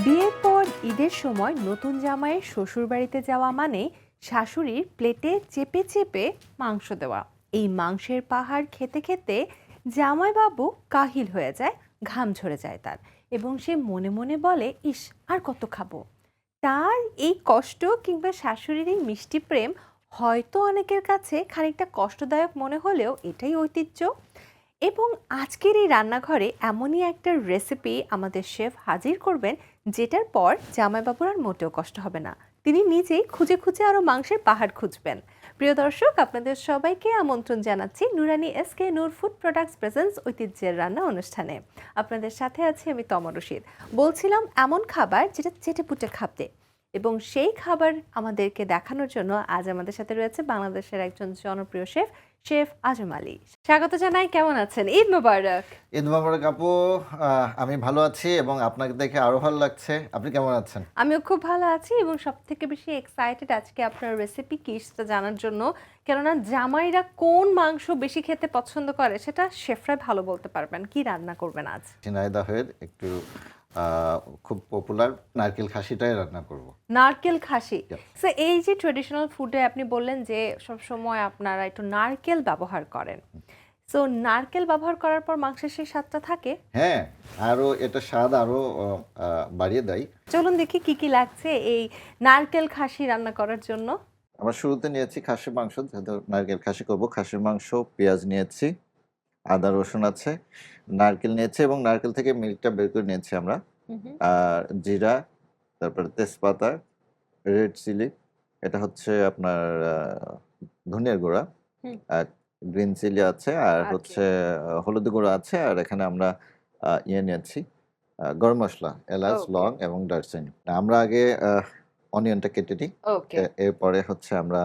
বিয়ের পর ঈদের সময় নতুন জামাইয়ের শ্বশুর বাড়িতে যাওয়া মানে শাশুড়ির প্লেটে চেপে চেপে মাংস দেওয়া। এই মাংসের পাহাড় খেতে খেতে জামাইবাবু কাহিল হয়ে যায়, ঘাম ঝরে যায় তার, এবং সে মনে মনে বলে, ইস আর কত খাবো। তার এই কষ্ট কিংবা শাশুড়ির এই মিষ্টি প্রেম হয়তো অনেকের কাছে খানিকটা কষ্টদায়ক মনে হলেও এটাই ঐতিহ্য। এবং আজকের এই রান্নাঘরে এমনই একটা রেসিপি আমাদের শেফ হাজির করবেন, যেটার পর জামাইবাবুর আর মোটেও কষ্ট হবে না। তিনি নিজেই খুঁজে খুঁজে আরও মাংসের পাহাড় খুঁজবেন। প্রিয় দর্শক, আপনাদের সবাইকে আমন্ত্রণ জানাচ্ছি নুরানি এসকে নূর ফুড প্রোডাক্টস প্রেজেন্স ঐতিহ্যের রান্না অনুষ্ঠানে। আপনাদের সাথে আছি আমি তমা রশিদ। বলছিলাম এমন খাবার যেটা চেটেপুটে খাবে, এবং সেই খাবার আমাদেরকে দেখানোর জন্য আজ আমাদের সাথে রয়েছে বাংলাদেশের একজন জনপ্রিয় শেফ, শেফ আজম আলী। স্বাগত জানাই। কেমন আছেন? ঈদ মোবারক। ঈদ মোবারক আপু। আমি ভালো আছি এবং আপনাকে দেখে আরো ভালো লাগছে। আপনি কেমন আছেন? আমিও খুব ভালো আছি এবং সবথেকে বেশি এক্সাইটেড আজকে আপনার রেসিপি কি সেটা জানার জন্য। কেননা জামাইরা কোন মাংস বেশি খেতে পছন্দ করে সেটা শেফরাই ভালো বলতে পারবেন। কি রান্না করবেন আজ? ঝিনাইদহের একটু খুব পপুলার নারকেল খাসিটাই রান্না করব। নারকেল খাসি। Yeah. সো এই যে ট্রেডিশনাল ফুডে আপনি বললেন যে সবসময় আপনারা একটু নারকেল ব্যবহার করেন, সো নারকেল ব্যবহার করার পর মাংসের সেই স্বাদটা থাকে? হ্যাঁ, আরো এটা স্বাদ আরো বাড়িয়ে দেয়। চলুন দেখি কি কি লাগছে এই নারকেল খাসি রান্না করার জন্য। আমরা শুরুতে নিয়েছি খাসির মাংস, যেহেতু নারকেল খাসি করব। খাসির মাংস, পেঁয়াজ নিয়েছি, আদা রসুন আছে, নারকেল নিয়েছি এবং নারকেল থেকে মিল্কটা বের করে নিয়েছি আমরা। আর জিরা, তারপরে তেজপাতা, রেড চিলি, এটা হচ্ছে আপনার ধনিয়ার গুঁড়া, হুম। আর গ্রিন চিলি আছে, আর Okay. হচ্ছে হলুদ গুঁড়া আছে, আর এখানে আমরা ইয়ে নিয়েছি গরম মশলা, এলাচ, Okay. লং এবং দারচিনি। আমরা আগে অনিয়নটা কেটে নিই, ওকে এরপরে হচ্ছে আমরা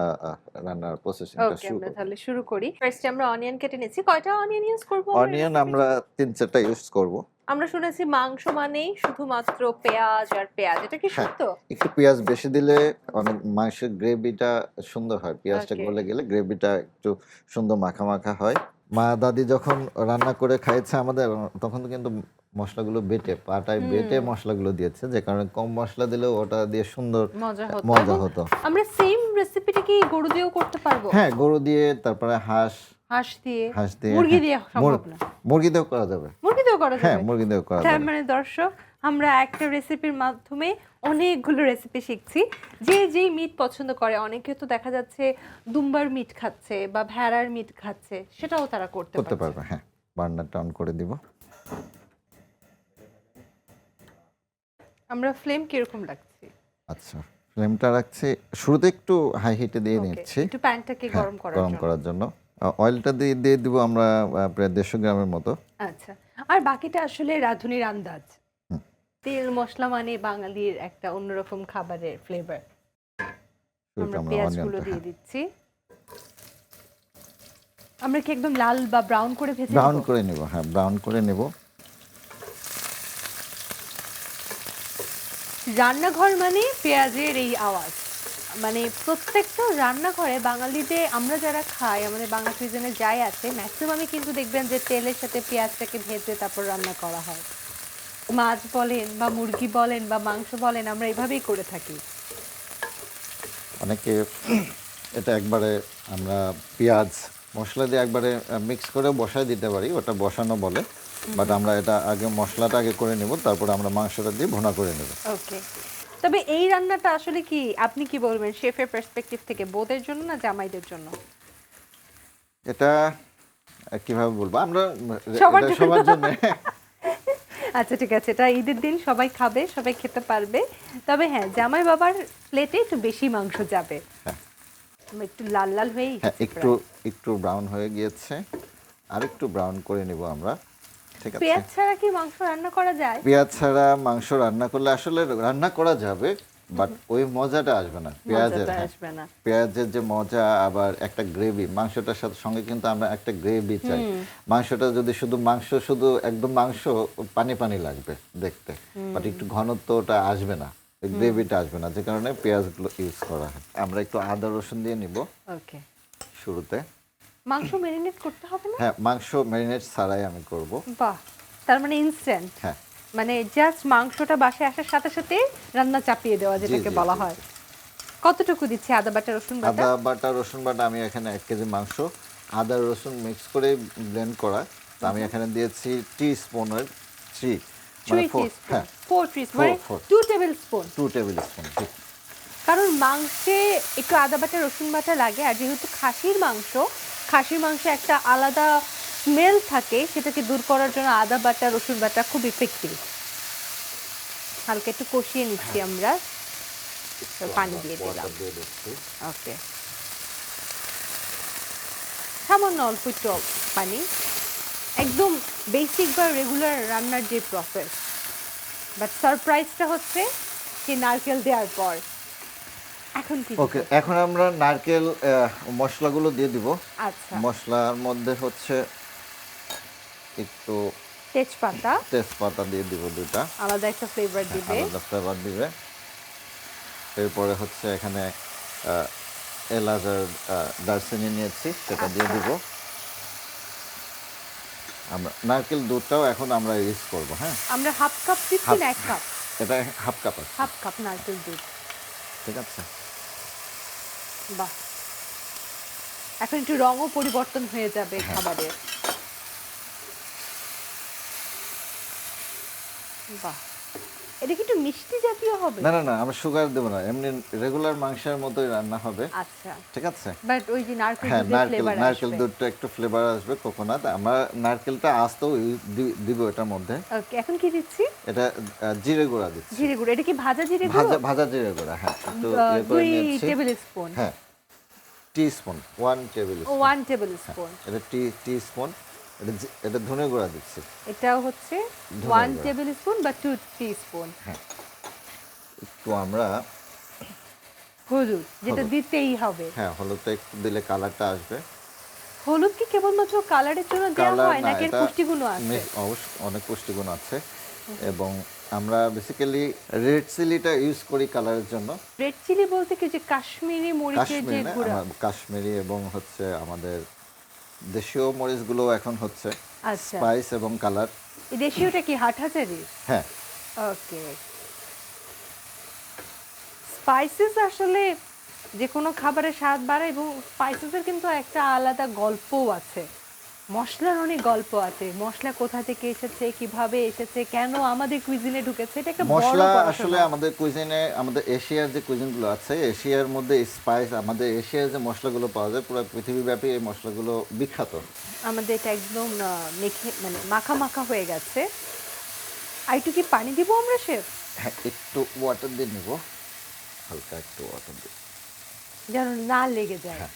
রান্নার প্রসেসিংটা ওকে, শুরু আমরা করব। তাহলে শুরু করি। ফার্স্টে আমরা অনিয়ন কেটে নিচ্ছি। কয়টা অনিয়ন ইউজ করব আমরা অনিয়ন রেসিপি? আমরা ৩-৪টা ইউজ করব। আমরা শুনেছি মাংস মানেই শুধুমাত্র পেঁয়াজ আর পেঁয়াজ, এটা কি হ্যাঁ, সত্য? একটু পেঁয়াজ বেশি দিলে অনেক মাংসের গ্রেভিটা সুন্দর হয়। পেঁয়াজটা ওকে। গলে গেলে গ্রেভিটা একটু সুন্দর মাখা মাখা হয়। মা দাদি যখন রান্না করে খাইয়েছে আমাদের, তখন তো কিন্তু মশলাগুলো বেটে, পাটায় বেটে মশলাগুলো দিয়েছে, যে কারণে কম মশলা দিলেও ওটা দিয়ে সুন্দর মজা হতো। মজা এবং হতো। আমরা সেম রেসিপিটা কি গরু দিয়েও করতে পারবো? হ্যাঁ, গরু দিয়ে, তারপরে হাঁস হাঁস দিয়ে, দিয়ে, মুরগি হ্যাঁ, দিয়ে সম্ভব না? মুরগি দিয়েও করা যাবে। মুরগি দিয়েও করা হ্যাঁ, যাবে? মুরগি দিয়েও করা তার যাবে। মানে দর্শক, আমরা একটা রেসিপির মাধ্যমে অনেকগুলো রেসিপি শিখছি। যে যেই মিট পছন্দ করে, অনেকে তো দেখা যাচ্ছে দুম্বার মিট খাচ্ছে বা ভেড়ার মিট খাচ্ছে, সেটাও তারা করতে করতে পারছে। পারবে। হ্যাঁ, বার্নারটা অন করে দিব। আমরা ফ্লেম কিরকম রাখছি? আচ্ছা, ফ্লেমটা রাখছি শুরুতে একটু হাই হিটে দিয়ে ওকে, নিচ্ছি। একটু প্যানটাকে হ্যাঁ, গরম করার গরম জন্য। করার জন্য। অয়েলটা দিয়ে দিব আমরা প্রায় 150 গ্রামের মতো। আচ্ছা, আর বাকিটা আসলে রাঁধুনির আন্দাজ। হুম। তেল মশলা মানে বাঙালির একটা অন্যরকম খাবারের ফ্লেভার। শুরুতে আমরা আমরা পেঁয়াজগুলো অনিয়নটা, দিয়ে হ্যাঁ, দিচ্ছি। আমরা কি একদম লাল বা ব্রাউন করে ভেজে ব্রাউন নেব? করে নেব। হ্যাঁ, ব্রাউন করে নেব। রান্নাঘর মানে পেঁয়াজের এই আওয়াজ, মানে প্রত্যেকটা রান্নাঘরে বাঙালিতে আমরা যারা খাই, আমাদের বাংলা কুইজিনে যাই আছে, ম্যাক্সিমামই কিন্তু দেখবেন যে তেলের সাথে পেঁয়াজটাকে ভেজে তারপর রান্না করা হয়। মাছ বলেন বা মুরগি বলেন বা মাংস বলেন, আমরা এভাবেই করে থাকি। অনেকে এটা একবারে আমরা পেঁয়াজ মশলা দিয়ে একবারে মিক্স করে বসায় দিতে পারি, ওটা বসানো বলে। বাট আমরা এটা আগে মশলাটা আগে করে নেব, তারপরে আমরা মাংসটা দিয়ে ভুনা করে নেব। ওকে, তবে এই রান্নাটা আসলে কি, আপনি কি বলবেন শেফের পার্সপেক্টিভ থেকে, বউদের জন্য না জামাইদের জন্য? এটা কিভাবে বলবো, আমরা সবার এটা জন্য। সবার জন্য। আচ্ছা ঠিক আছে, এটা ঈদের দিন সবাই খাবে, সবাই খেতে পারবে। তবে হ্যাঁ, জামাই বাবার প্লেটে একটু বেশি মাংস যাবে। একটু লাল লাল হয়েই হ্যাঁ, গেছে একটু প্রায়। একটু ব্রাউন হয়ে গিয়েছে, আর একটু ব্রাউন করে নিব আমরা। ঠিক আছে, পেঁয়াজ ছাড়া কি মাংস রান্না করা যায়? পেঁয়াজ ছাড়া মাংস রান্না করলে আসলে রান্না করা যাবে, বাট ওই মজাটা আসবে না পেঁয়াজের। মজাটা হ্যাঁ, আসবে না। পেঁয়াজের যে মজা, আবার একটা গ্রেভি মাংসটার সাথে সঙ্গে কিন্তু আমরা একটা গ্রেভি চাই। মাংসটা যদি শুধু একদম মাংস, পানি পানি লাগবে দেখতে, বাট একটু ঘনত্বটা আসবে না, ওই গ্রেভিটা আসবে না, যে কারণে পেঁয়াজগুলো ইউজ করা হয়। আমরা একটু আদা রসুন দিয়ে নিব ওকে, শুরুতে। মাংস ম্যারিনেট করতে হবে না? হ্যাঁ, মাংস ম্যারিনেট ছাড়াই আমি করব। বাহ, তার মানে ইনস্ট্যান্ট। হ্যাঁ, মানে জাস্ট মাংসটা বাসায় আসার সাথে সাথে রান্না চাপিয়ে দেওয়া যেটাকে জি, বলা জি, হয়। জি। কতটুকু দিচ্ছি আদা বাটা রসুন বাটা? আদা বাটা রসুন বাটা আমি এখানে 1 কেজি মাংস আদা রসুন মিক্স করে ব্লেন্ড করা। তো আমি এখানে দিয়েছি টিস্পুনের 3 মানে 3 4 টিস্পুন, হ্যাঁ 4 টিস্পুন মানে 4 2 টেবিল স্পুন। 2 টেবিল স্পুন ঠিক। কারণ মাংসে একটু আদা বাটা রসুন বাটা লাগে, আর যেহেতু খাসির মাংসে একটা আলাদা স্মেল থাকে, সেটাকে দূর করার জন্য আদা বাটা রসুন বাটা খুব ইফেক্টিভ। হালকা একটু কষিয়ে নিচ্ছি আমরা, তো পানি দিয়ে দিলাম। ওয়াটার দিয়ে দিচ্ছি। ওকে, সামান্য অল্প একটু পানি, একদম বেসিক বা রেগুলার রান্নার যে প্রসেস, বাট সারপ্রাইজটা হচ্ছে কি নারকেল দেওয়ার পর। এখন কি ওকে, দিব? এখন আমরা নারকেল মশলাগুলো দিয়ে দিব। আচ্ছা, মশলার মধ্যে হচ্ছে একটু তেজপাতা তেজপাতা দিয়ে দিব 2টা, আলাদা একটা ফ্লেভার দিবে। আলাদা ফ্লেভার দিবে। এরপরে হচ্ছে এখানে আহ, এলাচ আর দারচিনি নিয়েছি, সেটা দিয়ে আচ্ছা। দিব। আমরা নারকেল দুধটাও এখন আমরা ইউজ করব, হ্যাঁ। আমরা হাফ কাপ দিচ্ছি হাফ না 1 কাপ? এটা হাফ কাপ আছে, হাফ কাপ নারকেল দুধ। ঠিক আছে। বাহ, এখন একটু রঙও পরিবর্তন হয়ে যাবে খাবারের। বাহ, এটা কি একটু মিষ্টি জাতীয় হবে? না না না, আমরা সুগার দেবো না, এমনি রেগুলার মাংসের মতোই রান্না হবে, আচ্ছা, ঠিক আছে। বাট ওই যে নারকেল হ্যাঁ, দুধের ফ্লেভার নারকেল আসবে। দুধটা একটু ফ্লেভার আসবে, কোকোনাট। আমরা নারকেলটা আস্তেও দিব এটার মধ্যে। ওকে, এখন কি দিচ্ছি? এটা জিরে গুঁড়া দিচ্ছি, জিরে গুঁড়ো। এটা কি ভাজা জিরে ভাজা গুঁড়ো? ভাজা জিরে গুঁড়া, হ্যাঁ। একটু ইয়ে করে 2 নিয়েছি, টেবিল স্পুন। হ্যাঁ। টিস্পুন 1 টেবিল ও স্পুন, 1 টেবিল স্পুন। এটা টিস্পুন। এটা ধনে গুঁড়া দিচ্ছি, এটাও হচ্ছে ধনে 1 গুঁড়া। টেবিল স্পুন বা 2 টিস্পুন। হ্যাঁ, একটু আমরা হলুদ, যেটা হলুদ। দিতেই হবে। হ্যাঁ, হলুদটা একটু দিলে কালারটা আসবে। হলুদ কি কেবলমাত্র কালারের জন্য দেওয়া কালার হয় না, নাকি এর এটা পুষ্টিগুণও আছে? অবশ্য অনেক পুষ্টিগুণ আছে। এবং আমরা বেসিক্যালি রেড চিলিটা ইউজ করি কালারের জন্য। রেড চিলি বলতে কি যে কাশ্মীরি মরিচের যে কাশ্মীরি না, গুঁড়া? কাশ্মীরি এবং হচ্ছে আমাদের দেশীয় মরিচগুলো এখন হচ্ছে আচ্ছা, স্পাইস এবং কালার। এই দেশীয়টা কি হাটহাজারি? হ্যাঁ, ওকে। স্পাইসেস আসলে যে কোনো খাবারের স্বাদ বাড়ায়, এবং স্পাইসেসের কিন্তু একটা আলাদা গল্পও আছে। মশলার অনেক গল্প আছে। মশলা কোথা থেকে এসেছে, কিভাবে এসেছে, কেন আমাদের কুইজিনে ঢুকেছে, এটা একটা বড় মশলা আসলে পড়াশোনা। আমাদের কুইজিনে, আমাদের এশিয়ার যে কুইজিনগুলো আছে, এশিয়ার মধ্যে স্পাইস, আমাদের এশিয়ার যে মশলাগুলো পাওয়া যায় পুরো পৃথিবীব্যাপী এই মশলাগুলো বিখ্যাত। আমাদের এটা একদম মেখে মানে মাখা মাখা হয়ে গেছে। আর একটু কি পানি দিব আমরা শেফ? হ্যাঁ, একটু ওয়াটার দিয়ে নিব, হালকা একটু ওয়াটার দিয়ে। যেন না লেগে যায়। হ্যাঁ।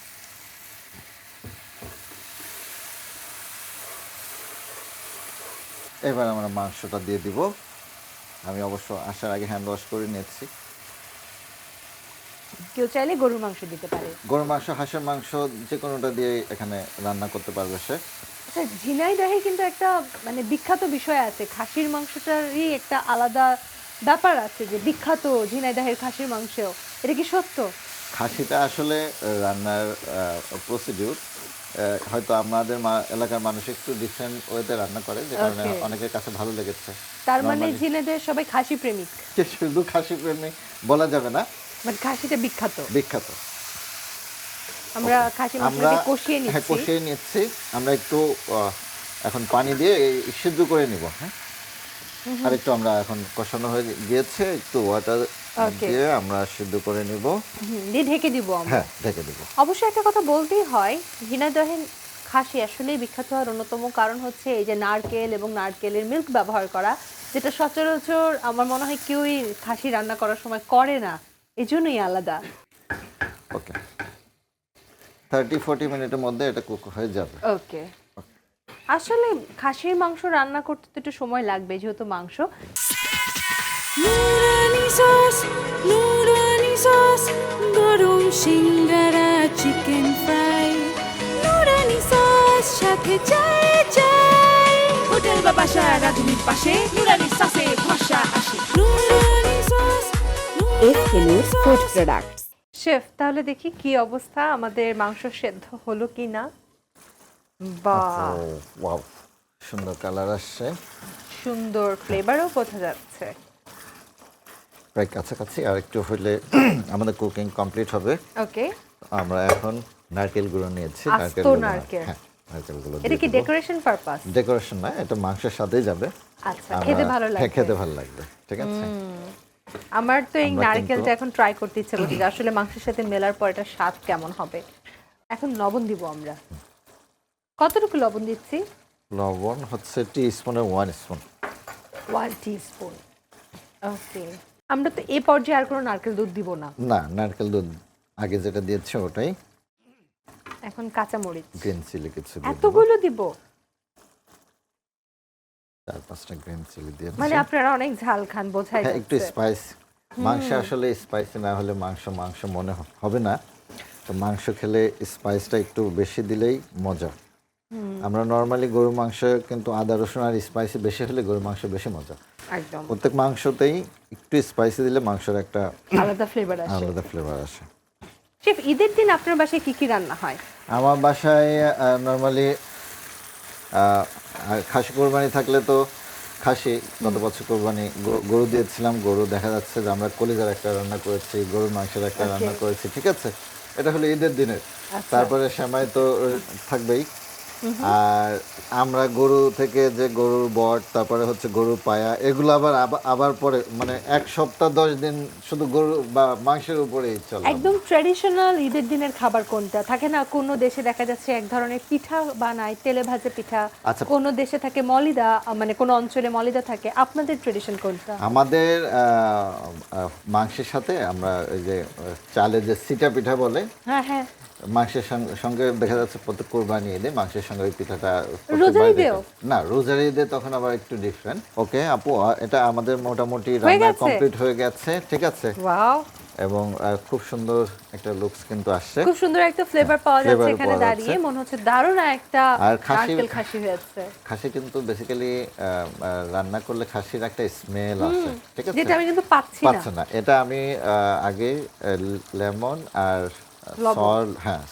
এবার আমরা মাংসটা দিয়ে দিব। আমি অবশ্য আসার আগে হ্যান্ড ওয়াশ করে নিয়েছি। কেউ চাইলে গরুর মাংস দিতে পারে। গরুর মাংস, হাঁসের মাংস, যে কোনোটা দিয়ে এখানে রান্না করতে পারবে সে। আচ্ছা, ঝিনাইদহে কিন্তু একটা মানে বিখ্যাত বিষয় আছে, খাসির মাংসটারই একটা আলাদা ব্যাপার আছে, যে বিখ্যাত ঝিনাইদহের খাসির মাংসও। এটা কি সত্য? খাসিটা আসলে রান্নার প্রসিডিউর হয়তো আমাদের এলাকার মানুষ একটু ডিফারেন্ট ওয়েতে রান্না করে, যে কারণে ওকে, অনেকের কাছে ভালো লেগেছে। তার মানে নরমালি ঝিনাইদহের সবাই খাসি প্রেমিক, শুধু খাসি প্রেমী বলা যাবে না, মানে খাসিটা বিখ্যাত। বিখ্যাত। আমরা খাসি আমরা মাংসটাকে কষিয়ে হ্যাঁ নিচ্ছি। কষিয়ে নিচ্ছি। আমরা একটু এখন পানি দিয়ে সিদ্ধ করে নিব, হ্যাঁ। আর একটু আমরা এখন কষানো হয়ে গিয়েছে, একটু ওয়াটার ওকে, দিয়ে আমরা সিদ্ধ করে নিব। দিয়ে ঢেকে দিব আমরা। হ্যাঁ, ঢেকে দিব। অবশ্যই একটা কথা বলতেই হয়, ঝিনাইদহের খাসি আসলেই বিখ্যাত হওয়ার অন্যতম কারণ হচ্ছে এই যে নারকেল এবং নারকেলের মিল্ক ব্যবহার করা, যেটা সচরাচর আমার মনে হয় কেউই খাসি রান্না করার সময় করে না, এজন্যই আলাদা। ওকে, 30-40 মিনিটের মধ্যে এটা কুক হয়ে যাবে। ওকে, আসলে খাসির মাংস রান্না করতে তো একটু সময় লাগবে, যেহেতু মাংস। নুরানি সস, নুরানি সস, গরম সিঙ্গারা চিকেন ফ্রাই, নুরানি সস সাথে চাই চাই, হোটেল বা বাসার রাঁধুনির পাশে নুরানি সসে ভরসা আসে, নুরানি sauce, SNU food products. Chef, তাহলে দেখি কি অবস্থা, আমাদের মাংস সেদ্ধ হলো কিনা। বাহ, ওয়াও, সুন্দর কালার আসছে। সুন্দর ফ্লেভারও বোঝা যাচ্ছে। প্রায় কাছাকাছি, আর একটু হলে আমাদের কুকিং কমপ্লিট হবে। ওকে, আমরা এখন নারকেল গুঁড়ো নিয়েছি। আস্ত নারকেল। হ্যাঁ, নারকেলগুলো এটা কি ডেকোরেশন পারপাস? ডেকোরেশন না, এটা মাংসের সাথেই যাবে। আচ্ছা, খেতে ভালো হ্যাঁ, লাগবে। খেতে ভালো লাগবে। ঠিক আছে। আমার তো এই আমরা নারকেলটা কিন্তু- এখন ট্রাই করতে ইচ্ছে করছে যে আসলে মাংসের সাথে মেলার পর এটা স্বাদ কেমন হবে। এখন লবণ দিব আমরা। কতটুকু লবণ দিচ্ছি? লবণ হচ্ছে টিস্পুনের 1 স্পুন। 1 টিস্পুন। ওকে, আমরা তো এই পর্যায়ে আর কোনো নারকেল দুধ দিব না। না, নারকেল দুধ আগে যেটা দিয়েছে ওটাই। এখন কাঁচামরিচ গ্রিন চিলি কিছু দিয়ে দেবো। এতগুলো দিব? 4-5টা গ্রিন চিলি দিয়ে মানে দিচ্ছি। আপনারা অনেক ঝাল খান বোঝাই হ্যাঁ, একটু যাচ্ছে। স্পাইস। মাংস আসলে স্পাইসি না হলে মাংস মনে হবে না। তো মাংস খেলে স্পাইসটা একটু বেশি দিলেই মজা। আমরা নর্মালি গরু মাংস কিন্তু আদা রসুন আর স্পাইসি বেশি হলে গরু মাংস বেশি মজা। একদম প্রত্যেক মাংসতেই একটু স্পাইসি দিলে মাংসের একটা আলাদা ফ্লেভার আসে। আলাদা ফ্লেভার আসে। শেফ, ঈদের দিন আপনার বাসায় কি কি রান্না হয়? আমার বাসায় নর্মালি খাসি কোরবানি থাকলে তো খাসি, গত বছর কোরবানি গরু দিয়েছিলাম। গরু দেখা যাচ্ছে যে আমরা কলিজার একটা রান্না করেছি, গরুর মাংসের একটা রান্না করেছি। ঠিক আছে, এটা হলো ঈদের দিনের। তারপরে সেমাই তো থাকবেই। আর আমরা গরু থেকে যে গরুর বট, তারপরে হচ্ছে গরুর পায়া, এগুলো আবার পরে মানে 1 সপ্তাহ 10 দিন শুধু গরু বা মাংসের উপরেই চলে। একদম ট্র্যাডিশনাল ঈদের দিনের খাবার কোনটা? থাকে না কোন দেশে দেখা যাচ্ছে এক ধরনের পিঠা বানায়, তেলে ভাজে পিঠা। আচ্ছা। কোন দেশে থাকে মলিদা, মানে কোন অঞ্চলে মলিদা থাকে। আপনাদের ট্র্যাডিশন কোনটা? আমাদের মাংসের সাথে আমরা ওই যে চালের যে সিটা পিঠা বলে, হ্যাঁ হ্যাঁ, মাংসের সঙ্গে দেখা যাচ্ছে প্রত্যেক কোরবানি ঈদে মাংসের সঙ্গে ওই পিঠাটা প্রত্যেক রোজার বাড়িতে ঈদেও? খায়। না, রোজার ঈদে তখন আবার একটু ডিফারেন্ট। ওকে আপু, এটা আমাদের মোটামুটি হয়ে রান্না গেছে? কমপ্লিট হয়ে গেছে। ঠিক আছে, ওয়াও, এবং খুব সুন্দর একটা লুকস কিন্তু আসছে। খুব সুন্দর একটা ফ্লেভার পাওয়া যাচ্ছে flavor এখানে পাওয়া দাঁড়িয়ে। যাচ্ছে। মনে হচ্ছে দারুণ একটা আর খাসি- নারকেল খাসি হয়েছে, খাসি কিন্তু বেসিক্যালি রান্না করলে খাসির একটা স্মেল আসে। ঠিক আছে, যেটা আমি কিন্তু পাচ্ছি না। পাচ্ছে না। এটা আমি আগে লেমন আর লবণ।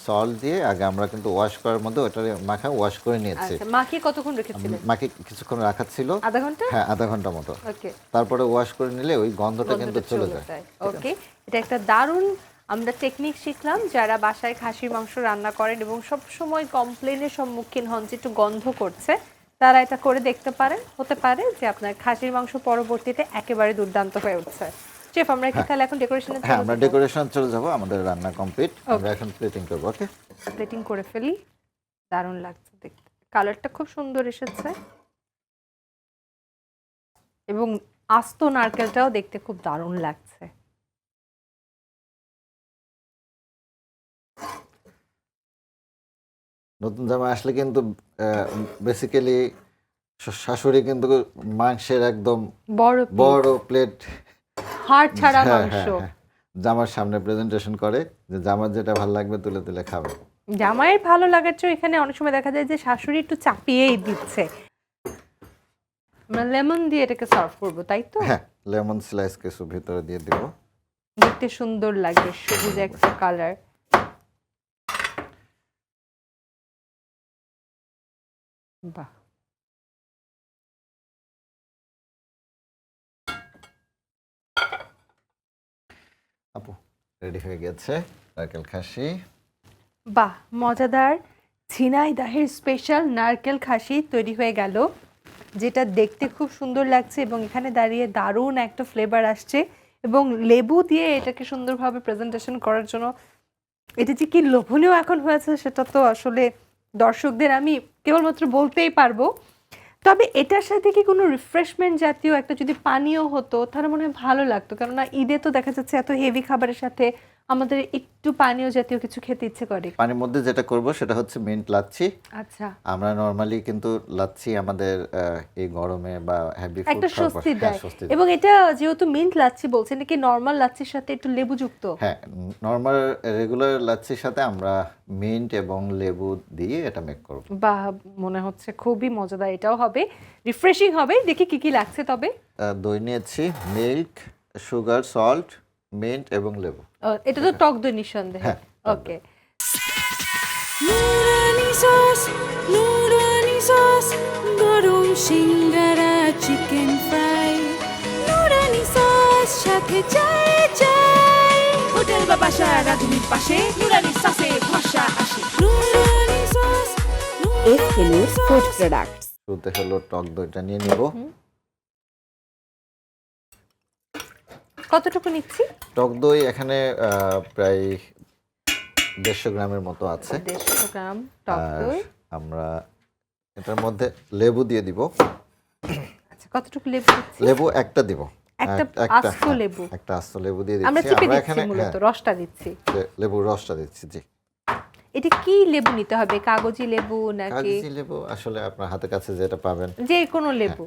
সল্ট দিয়ে আগে আমরা কিন্তু ওয়াশ করার মধ্যে ওটা মাখা ওয়াশ করে নিয়েছি। আচ্ছা, মাখিয়ে কতক্ষণ রেখেছিলেন? মাকে কিছুক্ষণ রাখা ছিল। আধা ঘন্টা? হ্যাঁ, আধা ঘন্টা মতো। ওকে, তারপরে ওয়াশ করে নিলে ওই গন্ধটা কিন্তু চলে যায়। ওকে, এটা একটা দারুণ আমরা টেকনিক শিখলাম। যারা বাসায় খাসির মাংস রান্না করেন এবং সব সময় কমপ্লেনের সম্মুখীন হন যে একটু গন্ধ করছে, তারা এটা করে দেখতে পারেন। হতে পারে যে আপনার খাসির মাংস পরবর্তীতে একেবারে দুর্দান্ত হয়ে উঠছে। শেফ, আমরা কি তাহলে এখন ডেকোরেশনে হ্যাঁ, আমরা ডেকোরেশন চলে যাব। আমাদের রান্না কমপ্লিট, আমরা এখন প্লেটিং করব। ওকে, প্লেটিং করে ফেলি। দারুণ লাগছে দেখতে, কালারটা খুব সুন্দর এসেছে এবং আস্ত নারকেলটাও দেখতে খুব দারুণ লাগছে। নতুন জামাই আসলে কিন্তু বেসিক্যালি শাশুড়ি কিন্তু মাংসের একদম বড় বড় প্লেট হাড় ছাড়া মাংস জামার সামনে প্রেজেন্টেশন করে যে জামার যেটা ভালো লাগবে তুলে তুলে খাবে। জামাইয়ের ভালো লাগার চেয়ে এখানে অনেক সময় দেখা যায় যে শাশুড়ি একটু চাপিয়েই দিচ্ছে। আমরা লেমন দিয়ে এটাকে সার্ভ করব, তাই তো? হ্যাঁ, লেমন স্লাইস কিছু ভিতরে দিয়ে দিব। দেখতে সুন্দর লাগবে, সবুজ একটা কালার। বাহ, আপু রেডি হয়ে গেছে নারকেল খাসি। বাহ, মজাদার ঝিনাইদহের স্পেশাল নারকেল খাসি তৈরি হয়ে গেল, যেটা দেখতে খুব সুন্দর লাগছে এবং এখানে দাঁড়িয়ে দারুণ একটা ফ্লেভার আসছে। এবং লেবু দিয়ে এটাকে সুন্দরভাবে প্রেজেন্টেশন করার জন্য এটা যে কি লোভনীয় এখন হয়েছে সেটা তো আসলে দর্শকদের আমি কেবলমাত্র বলতেই পারবো। তবে এটার সাথে কি কোনো রিফ্রেশমেন্ট জাতীয় একটা যদি পানীয় হতো তাহলে মনে হয় ভালো লাগতো, কেননা ঈদে তো দেখা যাচ্ছে এত হেভি খাবারের সাথে আমাদের একটু পানীয় জাতীয় কিছু খেতে ইচ্ছে করে। পানির মধ্যে যেটা করব সেটা হচ্ছে মিন্ট লাচ্ছি। আচ্ছা, আমরা নরমালি কিন্তু লাচ্ছি আমাদের এই গরমে বা হেভি ফুড একটা স্বস্তি দেয়। স্বস্তি এবং এটা যেহেতু মিন্ট লাচ্ছি বলছেন, নাকি নরমাল লাচ্ছির সাথে একটু লেবু যুক্ত? হ্যাঁ, নরমাল রেগুলার লাচ্ছির সাথে আমরা মিন্ট এবং লেবু দিয়ে এটা মেক করব। বা মনে হচ্ছে খুবই মজাদার, এটাও হবে, রিফ্রেশিং হবে। দেখি কি কি লাগছে তবে। দই নিয়েছি, মিল্ক, সুগার, সল্ট, মিন্ট এবং লেবু। এটা তো টক দই নিঃসন্দেহে। হ্যাঁ, ওকে, Nurani sauce, গরম সিঙ্গারা চিকেন ফ্রাই নুরানি সস সাথে চাই চাই হোটেল বা বাসার রাঁধুনির পাশে নুরানি সসে ভরসা আসে নুরানি sauce SK News Food Products. শুরুতে হলো টক দইটা নিয়ে নিব। কতটুকু নিচ্ছি? টক দই এখানে প্রায় 150 গ্রামের মতো আছে। 150 গ্রাম টক আর দই। আমরা এটার মধ্যে লেবু দিয়ে দিব। আচ্ছা, কতটুকু লেবু দিচ্ছি? লেবু একটা দিব। একটা আস্ত হ্যাঁ, লেবু। একটা আস্ত লেবু দিয়ে আমরা দিচ্ছি। চিপে দিচ্ছি এখানে মূলত, রসটা দিচ্ছি। লেবুর রসটা দিচ্ছি, জি। এটা কি লেবু নিতে হবে? কাগজি লেবু নাকি কাগজি লেবু আসলে আপনার হাতের কাছে যেটা পাবেন। যে কোনো লেবু,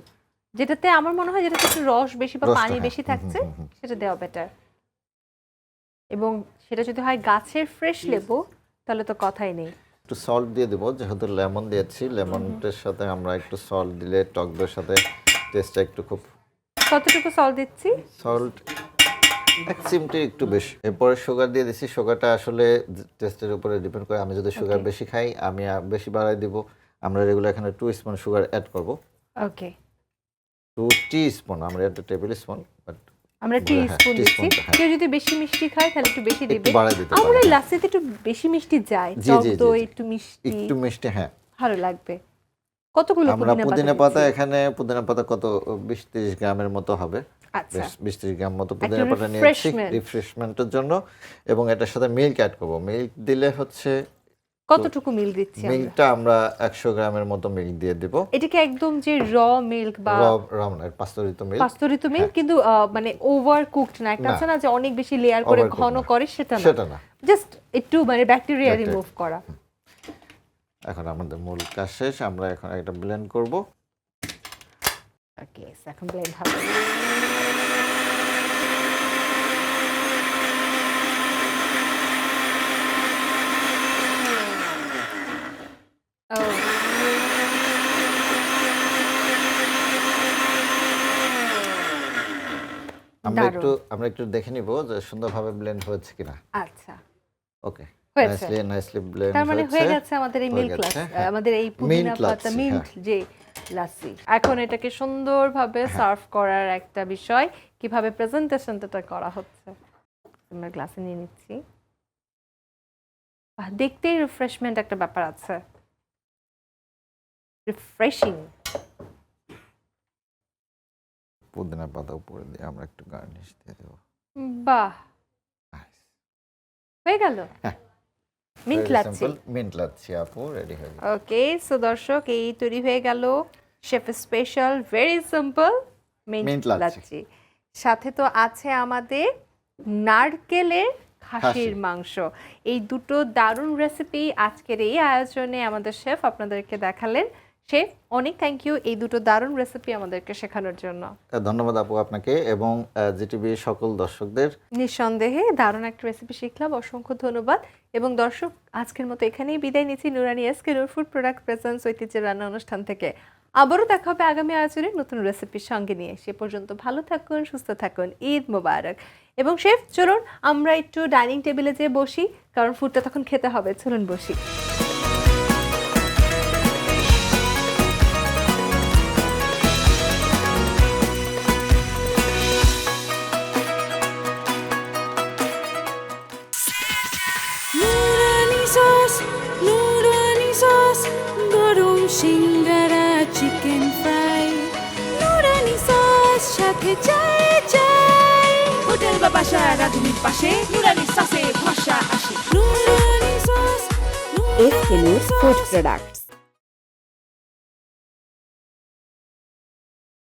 যেটাতে আমার মনে হয় যেটাতে একটু রস বেশি বা রসটা, পানি হ্যাঁ। বেশি থাকছে সেটা দেওয়া বেটার। এবং সেটা যদি হয় গাছের ফ্রেশ লেবু তাহলে তো কথাই নেই। একটু সল্ট দিয়ে দেবো, যেহেতু লেমন দিয়েছি। লেমনের সাথে আমরা একটু সল্ট দিলে টক দইয়ের সাথে টেস্টটা একটু খুব। কতটুকু সল্ট দিচ্ছি? সল্ট এক চিমটি একটু বেশি। এরপরে সুগার দিয়ে দিচ্ছি। সুগারটা আসলে টেস্টের উপরে ডিপেন্ড করে। আমি যদি সুগার বেশি খাই আমি বেশি বাড়াই দিব। আমরা রেগুলার এখানে 2 স্পুন সুগার অ্যাড করব। ওকে, 2 টিস্পুন, আমরা এটা টেবিল স্পুন, বাট আমরা টি হ্যাঁ, স্পুন দিচ্ছি। teaspoon, হ্যাঁ। কেউ যদি বেশি মিষ্টি খায় তাহলে একটু বেশি দিবে। একটু বাড়াই দিতে আমার পারেন। লাচ্ছিতে একটু বেশি মিষ্টি যায়, জি, টক জি, জি, দই জি। একটু মিষ্টি একটু মিষ্টি, হ্যাঁ। ভালো লাগবে। কতগুলো আমরা পুদিনা পাতা দিচ্ছি? এখানে পুদিনা পাতা কত 20-30 গ্রামের মতো হবে। আচ্ছা, 20-30 গ্রাম মতো পুদিনা পাতা নিয়েছি refreshment। রিফ্রেশমেন্টের জন্য। এবং এটার সাথে মিল্ক অ্যাড করব। মিল্ক দিলে হচ্ছে কতটুকু মিল্ক দিচ্ছি আমরা? মিল্কটা আমরা 100 গ্রামের মতো মিল্ক দিয়ে দিব। এটা কি একদম যে মিল্ক বা রমনের পাস্তুরিত মিল্ক। পাস্তুরিত মিল্ক, কিন্তু মানে ওভার কুকড না? একটা না। আছে না যে অনেক বেশি লেয়ার করে Overcooked ঘন না। করে, সেটা না, সেটা না। জাস্ট একটু মানে ব্যাকটেরিয়া Bacteria। রিমুভ করা। এখন আমাদের মূল কাজ শেষ। আমরা এখন একটা ব্লেন্ড করব। ওকে, এখন ব্লেন্ড হবে। ও, দারুণ। আমরা একটু দেখে নিব যে সুন্দরভাবে ব্লেন্ড হয়েছে কিনা। আচ্ছা, ওকে, হয়েছে। নাইসলি ব্লেন্ড তার মানে হয়েছে। হয়ে গেছে আমাদের এই হয়ে মিল্ক গেছে, লাচ্ছি, হ্যাঁ। আমাদের এই পুদিনা Mint পাতা লাচ্ছি, মিন্ট হ্যাঁ। যে লাচ্ছি। এখন এটাকে সুন্দরভাবে সার্ভ করার একটা বিষয়, কিভাবে প্রেজেন্টেশনটা করা হচ্ছে। আমরা গ্লাসে নিয়ে নিচ্ছি। দেখতেই রিফ্রেশমেন্ট একটা ব্যাপার আছে, রিফ্রেশিং। পুদিনা পাতা উপরে দিয়ে আমরা একটু গার্নিশ দিয়ে দেব। বাহ, হয়ে গেল হ্যাঁ। মিন্ট লাচ্ছি। মিন্ট লাচ্ছি আপু রেডি হয়ে গেল। ওকে, সো দর্শক, এই তৈরি হয়ে গেল chef special very simple mint Mint lassi. Lassi. সাথে তো আছে আমাদের নারকেলের খাসির খাসি। মাংস। এই দুটো দারুণ রেসিপি আজকের এই আয়োজনে আমাদের শেফ আপনাদেরকে দেখালেন। শেফ, অনেক থ্যাংক ইউ এই দুটো দারুণ রেসিপি আমাদেরকে শেখানোর জন্য। ধন্যবাদ আপু আপনাকে এবং জিটিভি সকল দর্শকদের। নিঃসন্দেহে দারুণ একটা রেসিপি শিখলাম, অসংখ্য ধন্যবাদ। এবং দর্শক, আজকের মতো এখানেই বিদায় নিচ্ছি নুরানি SK নূর ফুড প্রোডাক্ট প্রেজেন্স ঐতিহ্যের রান্না অনুষ্ঠান থেকে। আবারও দেখা হবে আগামী আয়োজনে নতুন রেসিপির সঙ্গে নিয়ে। সে পর্যন্ত ভালো থাকুন, সুস্থ থাকুন, ঈদ মোবারক। এবং শেফ, চলুন আমরা একটু ডাইনিং টেবিলে যেয়ে বসি, কারণ ফুডটা তখন খেতে হবে। চলুন বসি। নুরানি সস গরম সিঙ্গারা চিকেন ফ্রাই নুরানি সস সাথে চাই চাই হোটেল বা বাসার রাঁধুনির পাশে নুরানি সসে ভরসা আসে নুরানি sauce SK News Food Products.